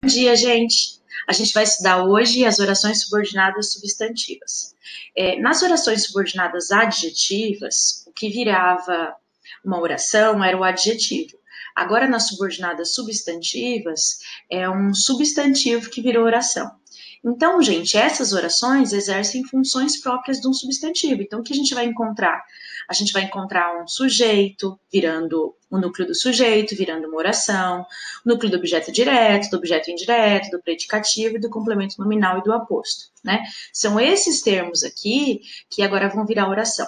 Bom dia, gente. A gente vai estudar hoje as orações subordinadas substantivas. Nas orações subordinadas adjetivas, o que virava uma oração era o adjetivo. Agora, nas subordinadas substantivas, é um substantivo que virou oração. Então, gente, essas orações exercem funções próprias de um substantivo. Então, o que a gente vai encontrar? A gente vai encontrar um sujeito virando o núcleo do sujeito, virando uma oração, o núcleo do objeto direto, do objeto indireto, do predicativo e do complemento nominal e do aposto, né? São esses termos aqui que agora vão virar oração.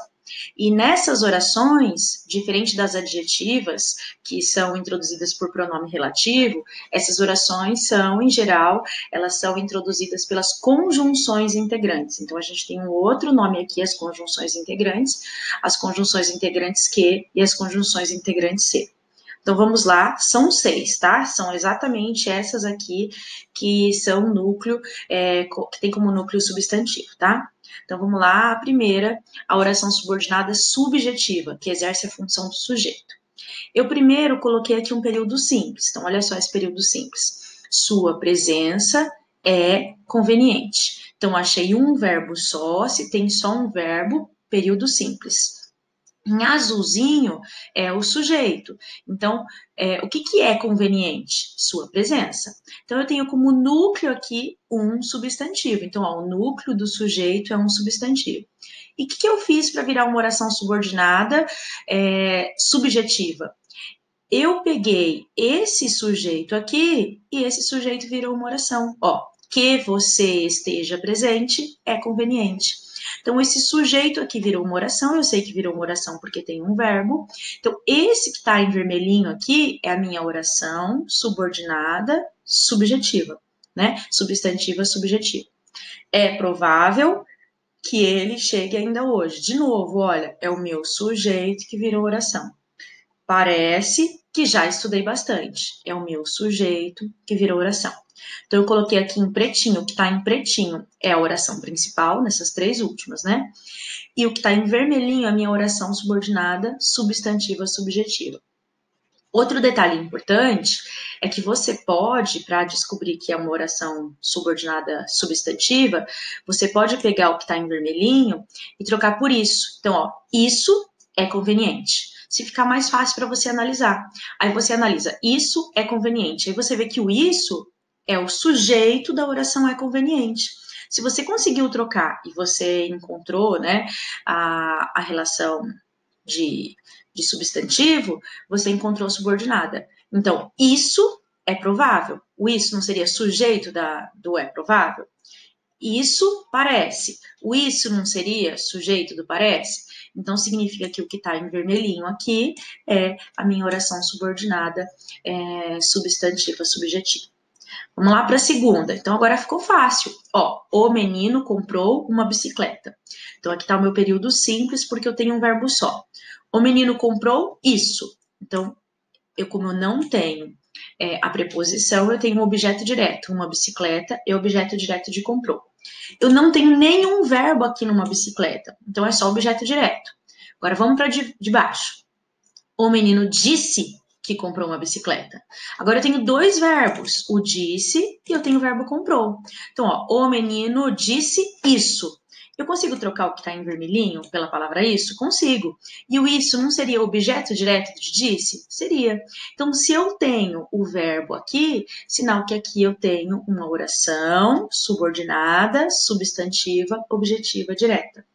E nessas orações, diferente das adjetivas, que são introduzidas por pronome relativo, essas orações são, em geral, elas são introduzidas pelas conjunções integrantes. Então, a gente tem um outro nome aqui, as conjunções integrantes que e as conjunções integrantes se. Então, vamos lá, são 6, tá? São exatamente essas aqui que são núcleo, que tem como núcleo substantivo, tá? Então, vamos lá, a primeira, a oração subordinada subjetiva, que exerce a função do sujeito. Eu primeiro coloquei aqui um período simples, então olha só esse período simples. Sua presença é conveniente. Então, achei um verbo só, se tem só um verbo, período simples. Em azulzinho é o sujeito. Então, o que é conveniente? Sua presença. Então, eu tenho como núcleo aqui um substantivo. Então, o núcleo do sujeito é um substantivo. E o que eu fiz para virar uma oração subordinada subjetiva? Eu peguei esse sujeito aqui e esse sujeito virou uma oração. Que você esteja presente é conveniente. Então, esse sujeito aqui virou uma oração, eu sei que virou uma oração porque tem um verbo. Então, esse que está em vermelhinho aqui é a minha oração subordinada subjetiva, né? Substantiva subjetiva. É provável que ele chegue ainda hoje. De novo, olha, é o meu sujeito que virou oração. Parece que já estudei bastante. É o meu sujeito que virou oração. Então, eu coloquei aqui em pretinho, o que está em pretinho é a oração principal, nessas 3 últimas, né? E o que está em vermelhinho é a minha oração subordinada, substantiva, subjetiva. Outro detalhe importante é que você pode, para descobrir que é uma oração subordinada substantiva, você pode pegar o que está em vermelhinho e trocar por isso. Então, isso é conveniente. Se ficar mais fácil para você analisar. Aí você analisa, isso é conveniente. Aí você vê que o isso é o sujeito da oração é conveniente. Se você conseguiu trocar e você encontrou, né, a relação de substantivo, você encontrou subordinada. Então, isso é provável. O isso não seria sujeito do é provável? Isso parece. O isso não seria sujeito do parece? Então, significa que o que está em vermelhinho aqui é a minha oração subordinada substantiva subjetiva. Vamos lá para a segunda. Então, agora ficou fácil. O menino comprou uma bicicleta. Então, aqui está o meu período simples, porque eu tenho um verbo só. O menino comprou isso. Então, como eu não tenho a preposição, eu tenho um objeto direto. Uma bicicleta é objeto direto de comprou. Eu não tenho nenhum verbo aqui numa bicicleta. Então, é só objeto direto. Agora, vamos para de baixo. O menino disse que comprou uma bicicleta. Agora eu tenho 2 verbos, o disse e eu tenho o verbo comprou. Então, o menino disse isso. Eu consigo trocar o que está em vermelhinho pela palavra isso? Consigo. E o isso não seria objeto direto de disse? Seria. Então, se eu tenho o verbo aqui, sinal que aqui eu tenho uma oração subordinada, substantiva, objetiva, direta.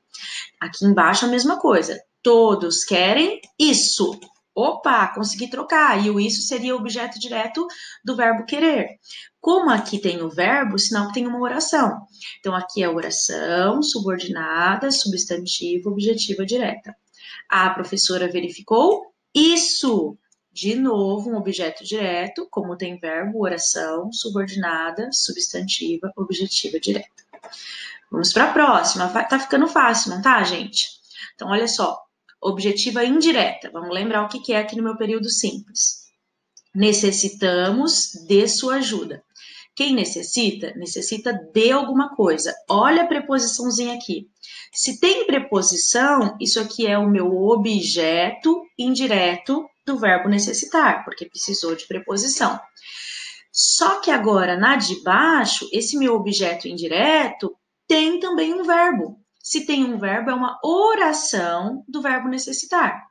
Aqui embaixo a mesma coisa. Todos querem isso. Opa, consegui trocar. E o isso seria o objeto direto do verbo querer. Como aqui tem o verbo, sinal que tem uma oração. Então, aqui é oração, subordinada, substantiva, objetiva, direta. A professora verificou isso. De novo, um objeto direto, como tem verbo, oração, subordinada, substantiva, objetiva, direta. Vamos para a próxima. Tá ficando fácil, não tá, gente? Então, olha só. Objetiva indireta. Vamos lembrar o que é aqui no meu período simples. Necessitamos de sua ajuda. Quem necessita, necessita de alguma coisa. Olha a preposiçãozinha aqui. Se tem preposição, isso aqui é o meu objeto indireto do verbo necessitar, porque precisou de preposição. Só que agora, na de baixo, esse meu objeto indireto tem também um verbo. Se tem um verbo, é uma oração do verbo necessitar.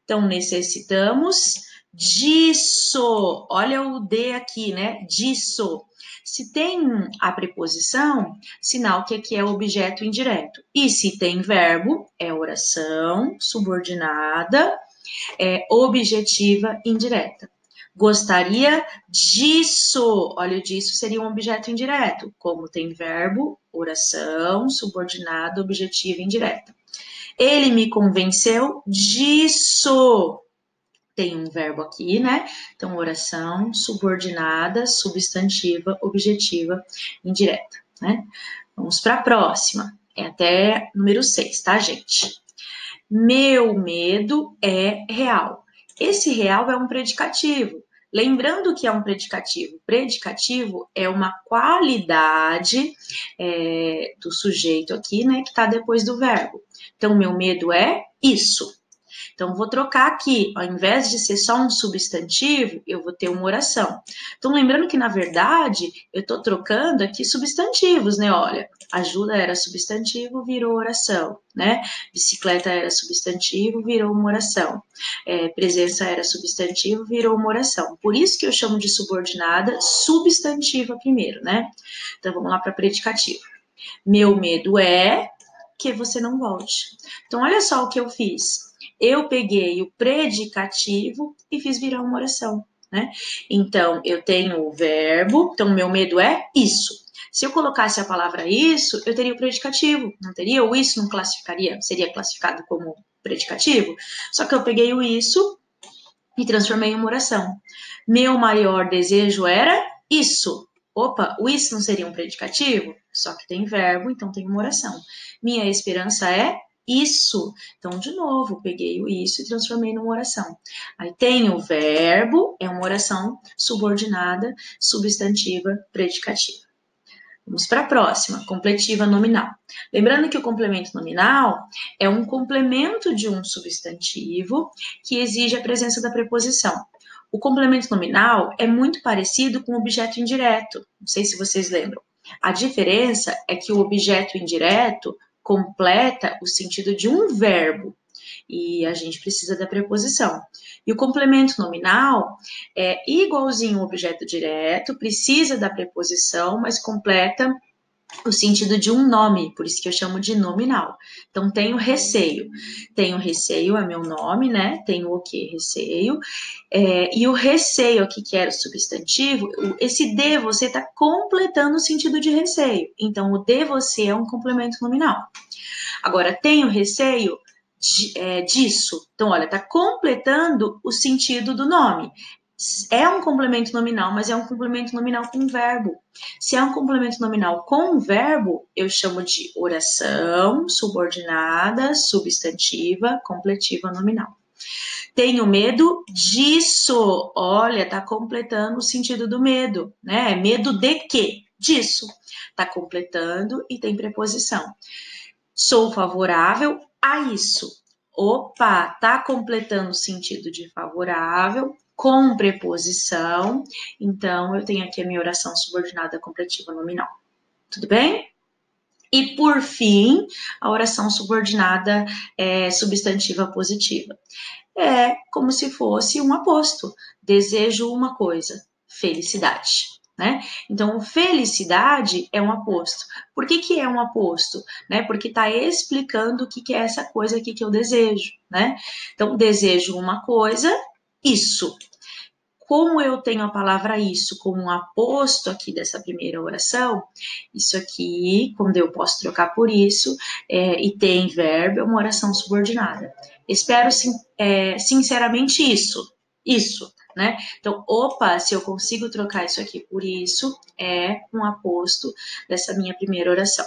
Então, necessitamos disso. Olha o D aqui, né? Disso. Se tem a preposição, sinal que aqui é objeto indireto. E se tem verbo, é oração subordinada, objetiva indireta. Gostaria disso. Olha, o disso seria um objeto indireto. Como tem verbo, oração, subordinada, objetiva indireta. Ele me convenceu disso. Tem um verbo aqui, né? Então, oração, subordinada, substantiva, objetiva, indireta, né? Vamos para a próxima. É até número 6, tá, gente? Meu medo é real. Esse real é um predicativo. Lembrando que é um predicativo. Predicativo é uma qualidade do sujeito aqui, né, que está depois do verbo. Então, meu medo é isso. Então, vou trocar aqui, ao invés de ser só um substantivo, eu vou ter uma oração. Então, lembrando que, na verdade, eu estou trocando aqui substantivos, né? Olha, ajuda era substantivo, virou oração, né? Bicicleta era substantivo, virou uma oração. Presença era substantivo, virou uma oração. Por isso que eu chamo de subordinada substantiva primeiro, né? Então, vamos lá para predicativo. Meu medo é que você não volte. Então, olha só o que eu fiz. Eu peguei o predicativo e fiz virar uma oração, né? Então, eu tenho o verbo, então meu medo é isso. Se eu colocasse a palavra isso, eu teria o predicativo, não teria? O isso não classificaria, seria classificado como predicativo? Só que eu peguei o isso e transformei em uma oração. Meu maior desejo era isso. Opa, o isso não seria um predicativo? Só que tem verbo, então tem uma oração. Minha esperança é isso. Então, de novo, peguei o isso e transformei numa oração. Aí tem o verbo, é uma oração subordinada, substantiva, predicativa. Vamos para a próxima, completiva nominal. Lembrando que o complemento nominal é um complemento de um substantivo que exige a presença da preposição. O complemento nominal é muito parecido com o objeto indireto. Não sei se vocês lembram. A diferença é que o objeto indireto completa o sentido de um verbo e a gente precisa da preposição. E o complemento nominal é igualzinho ao objeto direto, precisa da preposição, mas completa o sentido de um nome, por isso que eu chamo de nominal. Então, tenho receio. Tenho receio é meu nome, né? Tenho o que? Receio. E o receio aqui, que era o substantivo, esse de você está completando o sentido de receio. Então, o de você é um complemento nominal. Agora, tenho receio disso. Então, olha, está completando o sentido do nome. É um complemento nominal, mas é um complemento nominal com verbo. Se é um complemento nominal com verbo, eu chamo de oração subordinada, substantiva, completiva nominal. Tenho medo disso. Olha, tá completando o sentido do medo, né? Medo de quê? Disso. Tá completando e tem preposição. Sou favorável a isso. Opa, tá completando o sentido de favorável com preposição. Então, eu tenho aqui a minha oração subordinada completiva nominal. Tudo bem? E, por fim, a oração subordinada substantiva positiva. É como se fosse um aposto. Desejo uma coisa, felicidade. Né? Então, felicidade é um aposto. Por que é um aposto? Né? Porque está explicando o que é essa coisa aqui que eu desejo. Né? Então, desejo uma coisa, isso. Como eu tenho a palavra isso como um aposto aqui dessa primeira oração, isso aqui, quando eu posso trocar por isso, e tem verbo, é uma oração subordinada. Espero sinceramente isso, né? Então, opa, se eu consigo trocar isso aqui por isso, é um aposto dessa minha primeira oração.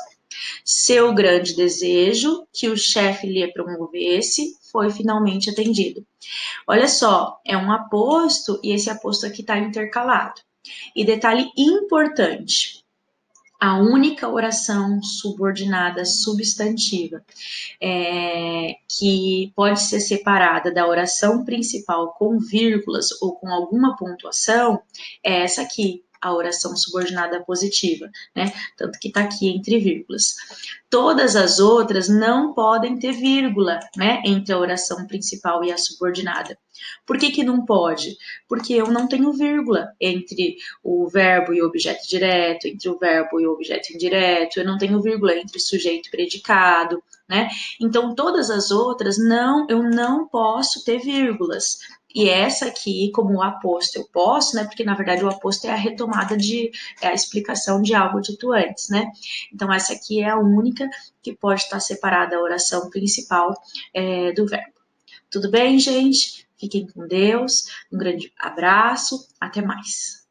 Seu grande desejo, que o chefe lhe promovesse, foi finalmente atendido. Olha só, é um aposto e esse aposto aqui está intercalado. E detalhe importante, a única oração subordinada substantiva que pode ser separada da oração principal com vírgulas ou com alguma pontuação é essa aqui, a oração subordinada positiva, né? Tanto que tá aqui entre vírgulas. Todas as outras não podem ter vírgula, né? Entre a oração principal e a subordinada. Por que que não pode? Porque eu não tenho vírgula entre o verbo e o objeto direto, entre o verbo e o objeto indireto, eu não tenho vírgula entre sujeito e predicado, né? Então, todas as outras, eu não posso ter vírgulas. E essa aqui, como o aposto, eu posso, né? Porque, na verdade, o aposto é a retomada é a explicação de algo dito antes, né? Então, essa aqui é a única que pode estar separada da oração principal do verbo. Tudo bem, gente? Fiquem com Deus. Um grande abraço. Até mais.